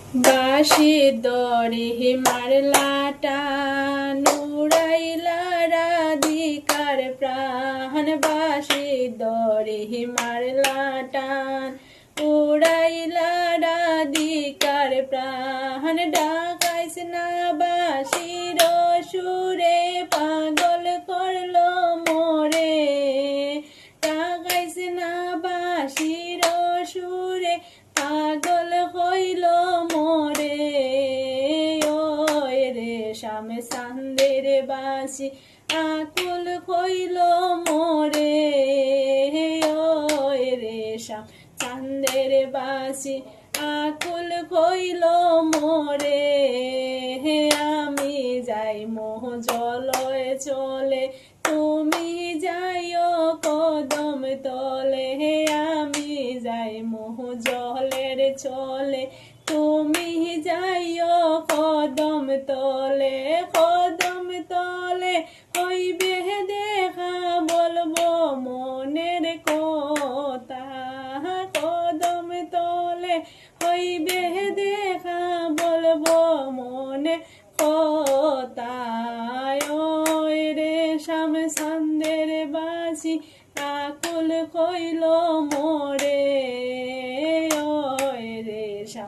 বাঁশি দরে মারলা টান উড়াইলা রাধিকার প্রাণ বাঁশি দরে মারলা টান উড়াইলা রাধিকার প্রাণ ডাকাইস না বাঁশির সুরে পাগল করলো মোরে ডাকাইস না বাঁশির সুরে পাগল হইল মোরে ওই রে শাম সান্দের বাঁশি আকুল হইল মোরে ওই রে শাম চান্দের বাঁশি আকুল হইল মোরে আমি যাই মোহ জলয় চলে তুমি যাইও কদম তলে আমি যাই মোহ জলের চলে তুমি যাইও কদম তলে হইবে দেখা বলবো মনের কথা কদম তলে হইবে দেখা বলবো মনে কথা ওই রে শাম সান্দের বাঁশি আকুল হইল মোরে ওই রে শাম